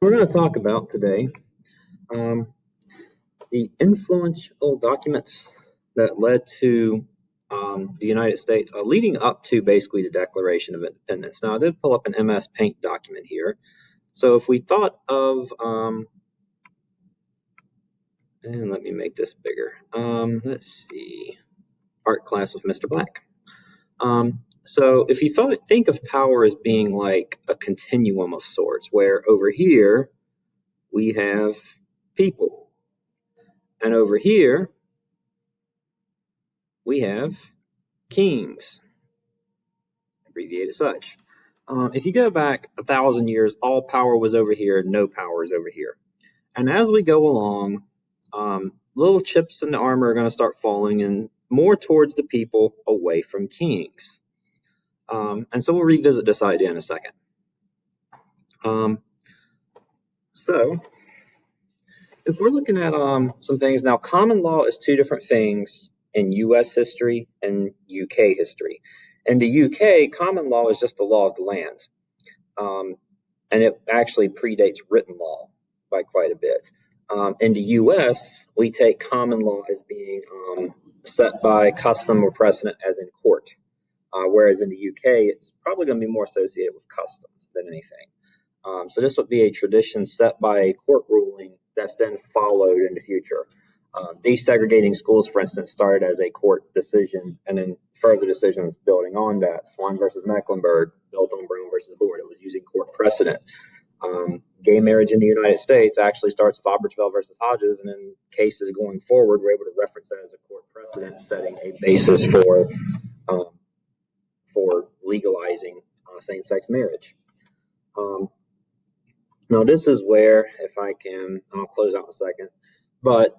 We're going to talk about today um, the influential documents that led to the United States, leading up to basically the Declaration of Independence. Now, I did pull up an MS Paint document here. So if we thought of, and let me make this bigger. Let's see, art class with Mr. Black. So if you think of power as being like a continuum of sorts, where over here we have people, and over here we have kings, abbreviated such. If you go back 1,000 years, all power was over here, no power is over here. And as we go along, little chips in the armor are going to start falling and more towards the people, away from kings. And so we'll revisit this idea in a second. So if we're looking at some things now, common law is two different things in U.S. history and U.K. history. In the U.K., common law is just the law of the land, and it actually predates written law by quite a bit. In the U.S., we take common law as being set by custom or precedent as in court, whereas in the U.K., it's probably going to be more associated with customs than anything. So this would be a tradition set by a court ruling that's then followed in the future. Desegregating schools, for instance, started as a court decision, and then further decisions building on that. Swan versus Mecklenburg, built on Brown versus Board. It was using court precedent. Gay marriage in the United States actually starts with Albertville versus Hodges, and in cases going forward, we're able to reference that as a court precedent, setting a basis for legalizing same-sex marriage. Now, this is where, if I can, I'll close out in a second, but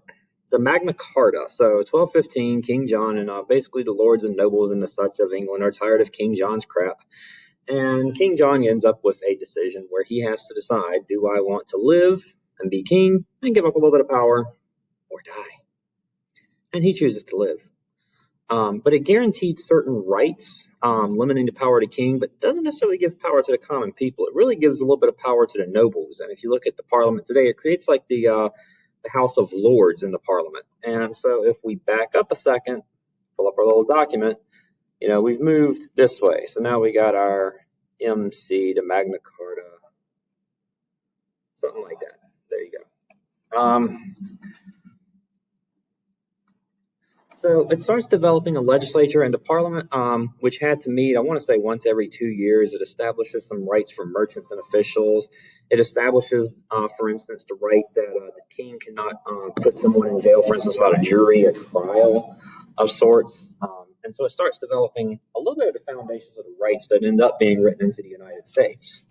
the Magna Carta, so 1215, King John, and basically the lords and nobles and the such of England are tired of King John's crap. And King John ends up with a decision where he has to decide, do I want to live and be king and give up a little bit of power or die? And he chooses to live. But it guaranteed certain rights, limiting the power to king, but doesn't necessarily give power to the common people. It really gives a little bit of power to the nobles. And if you look at the parliament today, it creates like the House of Lords in the parliament. And so if we back up a second, pull up our little document, we've moved this way. So now we got our MC, the Magna Carta, something like that. There you go. So it starts developing a legislature and a parliament, which had to meet, I want to say, once every 2 years. It establishes some rights for merchants and officials. It establishes, for instance, the right that the king cannot put someone in jail, for instance, without a jury, a trial of sorts. And so it starts developing a little bit of the foundations of the rights that end up being written into the United States.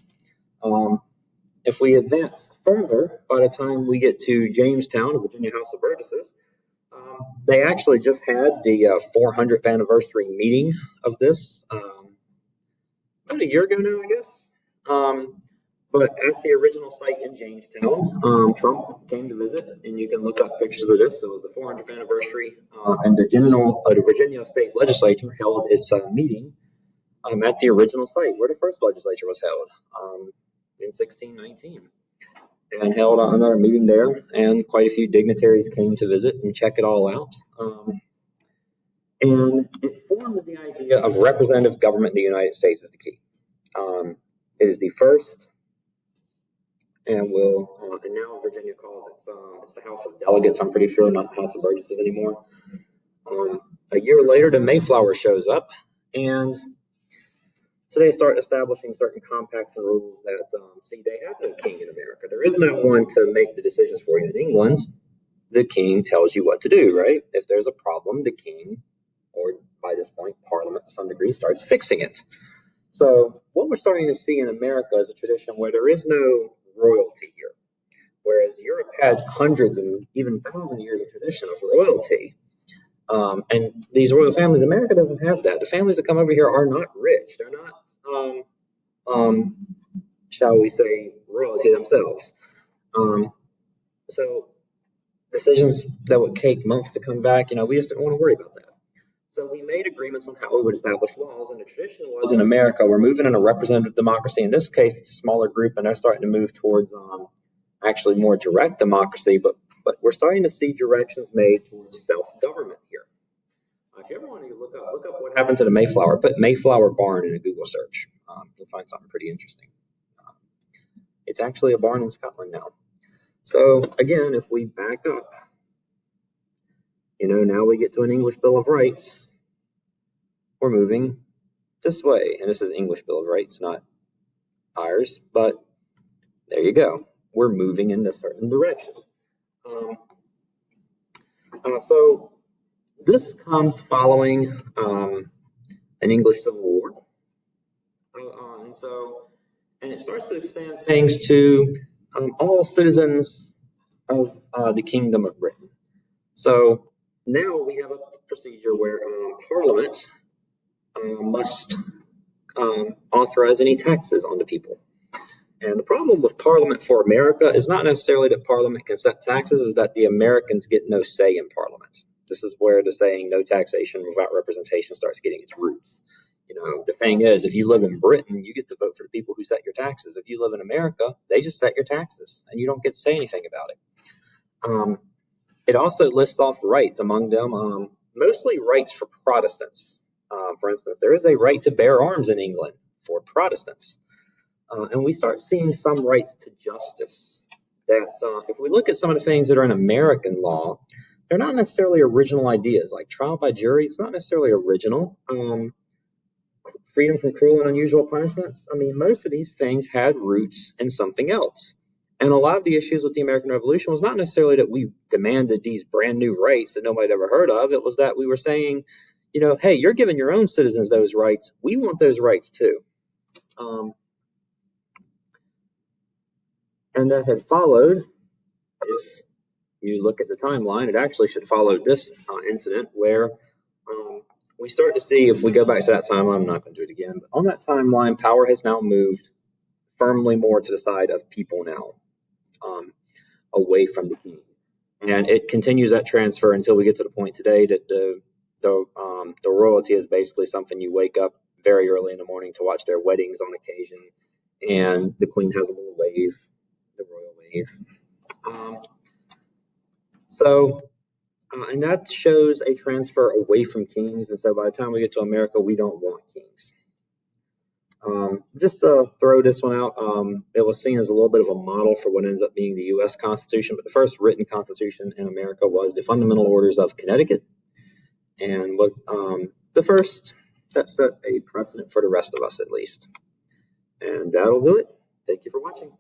If we advance further, by the time we get to Jamestown, the Virginia House of Burgesses, they actually just had the 400th anniversary meeting of this about a year ago now, I guess. But at the original site in Jamestown, Trump came to visit, and you can look up pictures of this. It was the 400th anniversary, and the Virginia State Legislature held its meeting at the original site where the first legislature was held in 1619. And held another meeting there, and quite a few dignitaries came to visit and check it all out. And it forms the idea of representative government in the United States is the key. It is the first, and now Virginia calls it, it's the House of Delegates, I'm pretty sure, not the House of Burgesses anymore. A year later, the Mayflower shows up, and so they start establishing certain compacts and rules that, they have no king in America. There is no one to make the decisions for you in England. The king tells you what to do, right? If there's a problem, the king, or by this point, Parliament to some degree, starts fixing it. So what we're starting to see in America is a tradition where there is no royalty here. Whereas Europe had hundreds and even 1,000 years of tradition of royalty. And these royal families, America doesn't have that. The families that come over here are not rich. They're not, shall we say, royalty themselves. So decisions that would take months to come back, we just don't want to worry about that. So we made agreements on how we would establish laws, and the tradition was in America, we're moving in a representative democracy. In this case, it's a smaller group, and they're starting to move towards actually more direct democracy, but we're starting to see directions made towards self-government here. If you ever want to look up what happened to the Mayflower, put Mayflower barn in a Google search. You'll find something pretty interesting. It's actually a barn in Scotland now. So again, if we back up, now we get to an English Bill of Rights. We're moving this way, and this is English Bill of Rights, not ours, but there you go. We're moving in a certain direction. So this comes following an English Civil War, and it starts to expand things to all citizens of the Kingdom of Britain. So now we have a procedure where Parliament must authorize any taxes on the people. And the problem with Parliament for America is not necessarily that Parliament can set taxes, is that the Americans get no say in Parliament. This is where the saying "no taxation without representation" starts getting its roots. The thing is, if you live in Britain, you get to vote for the people who set your taxes. If you live in America, they just set your taxes, and you don't get to say anything about it. It also lists off rights, among them mostly rights for Protestants. For instance, there is a right to bear arms in England for Protestants. And we start seeing some rights to justice that if we look at some of the things that are in American law, they're not necessarily original ideas. Like trial by jury, it's not necessarily original. Freedom from cruel and unusual punishments. I mean, most of these things had roots in something else. And a lot of the issues with the American Revolution was not necessarily that we demanded these brand new rights that nobody had ever heard of. It was that we were saying, hey, you're giving your own citizens those rights. We want those rights too. And that had followed, if you look at the timeline, it actually should follow this incident where we start to see, if we go back to that timeline, I'm not going to do it again, but on that timeline, power has now moved firmly more to the side of people now, away from the king. And it continues that transfer until we get to the point today that the royalty is basically something you wake up very early in the morning to watch their weddings on occasion, and the queen has a little wave, the royal wave. And that shows a transfer away from kings. And so by the time we get to America, we don't want kings. Just to throw this one out, it was seen as a little bit of a model for what ends up being the U.S. Constitution. But the first written constitution in America was the Fundamental Orders of Connecticut, and was the first that set a precedent for the rest of us, at least. And that'll do it. Thank you for watching.